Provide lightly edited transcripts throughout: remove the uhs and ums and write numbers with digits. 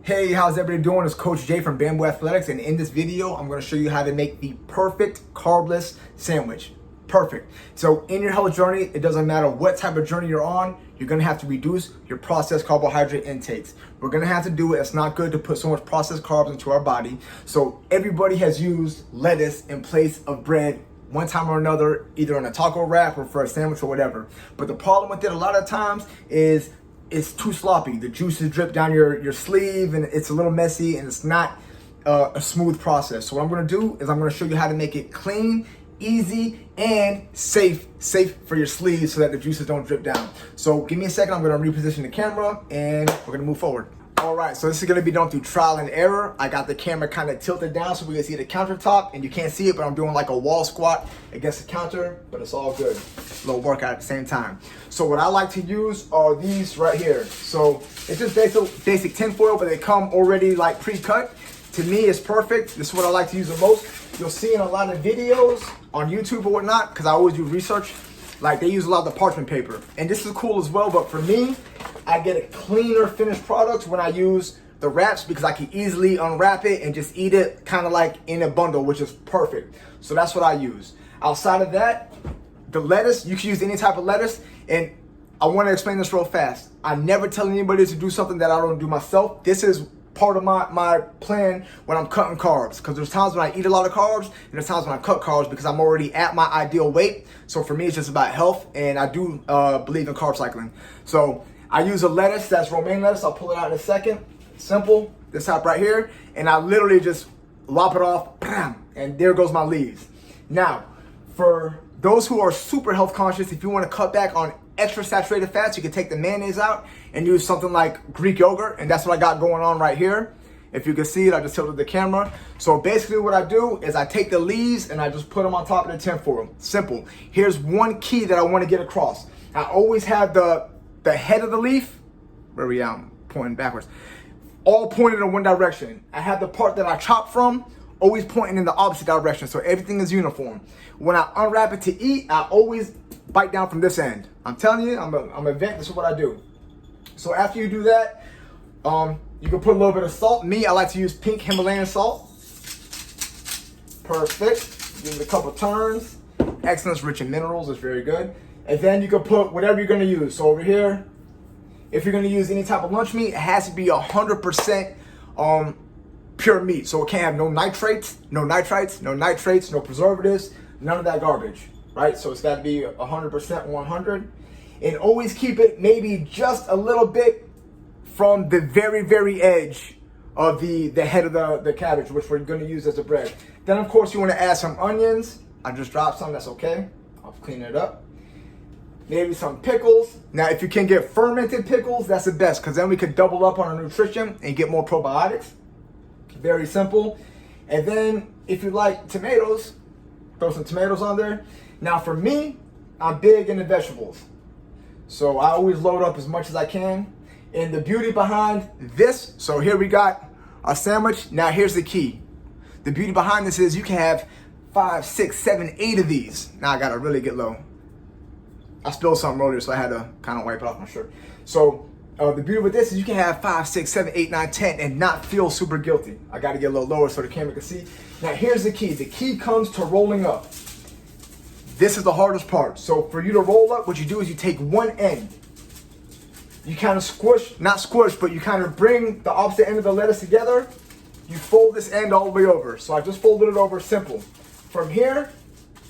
Hey, how's everybody doing? It's Coach Jay from Bamboo Athletics, and in this video, I'm going to show you how to make the perfect carbless sandwich. Perfect. So in your health journey, it doesn't matter what type of journey you're on, you're going to have to reduce your processed carbohydrate intakes. We're going to have to do it. It's not good to put so much processed carbs into our body. So everybody has used lettuce in place of bread one time or another, either on a taco wrap or for a sandwich or whatever. But the problem with it a lot of times is it's too sloppy. The juices drip down your sleeve and it's a little messy and it's not a smooth process. So what I'm gonna do is I'm gonna show you how to make it clean, easy, and safe for your sleeves so that the juices don't drip down. So give me a second, I'm gonna reposition the camera and we're gonna move forward. All right, so this is gonna be done through trial and error. I got the camera kind of tilted down so we can see the countertop, and you can't see it, but I'm doing like a wall squat against the counter, but it's all good. A little workout at the same time. So what I like to use are these right here. So it's just basic tinfoil, but they come already like pre-cut. To me, it's perfect. This is what I like to use the most. You'll see in a lot of videos on YouTube or whatnot, because I always do research, like they use a lot of the parchment paper. And this is cool as well, but for me, I get a cleaner finished product when I use the wraps because I can easily unwrap it and just eat it kind of like in a bundle, which is perfect. So that's what I use. Outside of that, the lettuce, you can use any type of lettuce. And I want to explain this real fast. I never tell anybody to do something that I don't do myself. This is part of my plan when I'm cutting carbs, because there's times when I eat a lot of carbs and there's times when I cut carbs because I'm already at my ideal weight. So for me, it's just about health, and I do believe in carb cycling. So I use a lettuce that's romaine lettuce. I'll pull it out in a second. Simple, this top right here, and I literally just lop it off, bam, and there goes my leaves. Now, for those who are super health conscious, if you want to cut back on extra saturated fats, you can take the mayonnaise out and use something like Greek yogurt, and that's what I got going on right here. If you can see it, I just tilted the camera. So basically what I do is I take the leaves and I just put them on top of the tinfoil. Simple. Here's one key that I want to get across. I always have the head of the leaf, where we pointing backwards, all pointed in one direction. I have the part that I chop from always pointing in the opposite direction, so everything is uniform. When I unwrap it to eat, I always bite down from this end. I'm telling you, I'm a vet. This is what I do. So after you do that, you can put a little bit of salt. Me, I like to use pink Himalayan salt. Perfect. Give it a couple turns. Excellent, rich in minerals. It's very good. And then you can put whatever you're going to use. So over here, if you're going to use any type of lunch meat, it has to be 100% pure meat. So it can't have no nitrates, no nitrites, no nitrates, no preservatives, none of that garbage, right? So it's got to be 100% 100. And always keep it maybe just a little bit from the very, very edge of the head of the cabbage, which we're going to use as a bread. Then, of course, you want to add some onions. I just dropped some. That's okay. I'll clean it up. Maybe some pickles. Now, if you can get fermented pickles, that's the best, because then we could double up on our nutrition and get more probiotics. Very simple. And then if you like tomatoes, throw some tomatoes on there. Now for me, I'm big into vegetables, so I always load up as much as I can. And the beauty behind this, so here we got our sandwich. Now here's the key. The beauty behind this is you can have 5, 6, 7, 8 of these. Now I gotta really get low. I spilled something earlier, so I had to kind of wipe it off my shirt. So the beauty with this is you can have 5, 6, 7, 8, 9, 10 and not feel super guilty. I got to get a little lower so the camera can see. Now here's the key. The key comes to rolling up. This is the hardest part. So for you to roll up, what you do is you take one end. You kind of squish, not squish, but you kind of bring the opposite end of the lettuce together. You fold this end all the way over. So I just folded it over, simple. From here,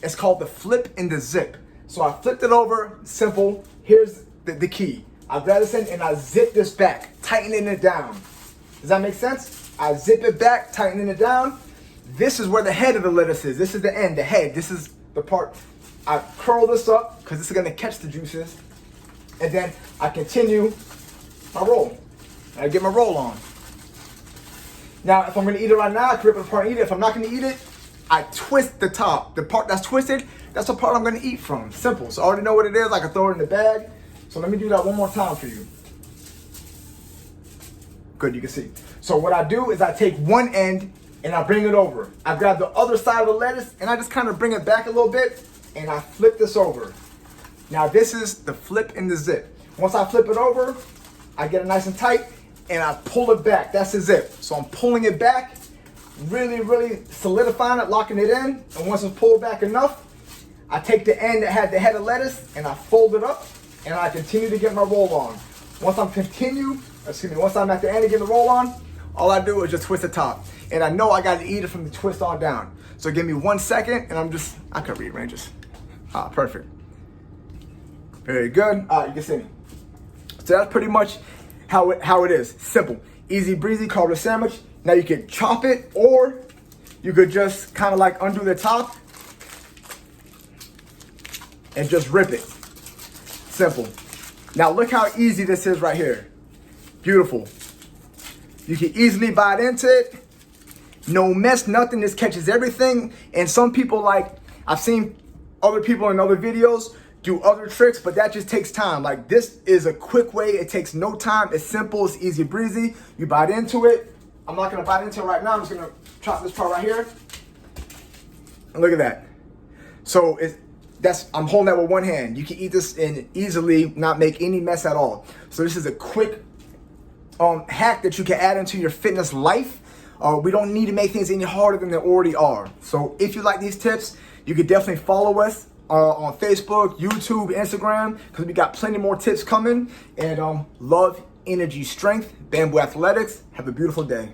it's called the flip and the zip. So I flipped it over, simple. Here's the key. I grab this end and I zip this back, tightening it down. Does that make sense? I zip it back, tightening it down. This is where the head of the lettuce is. This is the end, the head. This is the part. I curl this up because this is gonna catch the juices. And then I continue my roll. And I get my roll on. Now, if I'm gonna eat it right now, I can rip it apart and eat it. If I'm not gonna eat it, I twist the top. The part that's twisted, that's the part I'm gonna eat from. Simple. So I already know what it is. I can throw it in the bag. So let me do that one more time for you. Good, you can see. So what I do is I take one end and I bring it over. I grab the other side of the lettuce and I just kind of bring it back a little bit and I flip this over. Now this is the flip and the zip. Once I flip it over, I get it nice and tight. and I pull it back. That's the zip. So I'm pulling it back, really, really solidifying it, locking it in. And once it's pulled back enough, I take the end that had the head of lettuce and I fold it up and I continue to get my roll on. Once I'm at the end of getting the roll on, all I do is just twist the top. And I know I got to eat it from the twist on down. So give me 1 second and I can rearrange this. Perfect. Very good. You can see me. So that's pretty much how it is. Simple, easy breezy carbless sandwich. Now you can chop it, or you could just kind of like undo the top and just rip it. Simple. Now look how easy this is right here. Beautiful. You can easily bite into it. No mess, nothing. This catches everything. And some people, like, I've seen other people in other videos do other tricks, but that just takes time. Like, this is a quick way. It takes no time. It's simple. It's easy breezy. You bite into it. I'm not gonna bite into it right now. I'm just gonna chop this part right here. And look at that. So I'm holding that with one hand. You can eat this and easily not make any mess at all. So this is a quick hack that you can add into your fitness life. We don't need to make things any harder than they already are. So if you like these tips, you can definitely follow us on Facebook, YouTube, Instagram, because we got plenty more tips coming. And love, energy, strength, Bamboo Athletics. Have a beautiful day.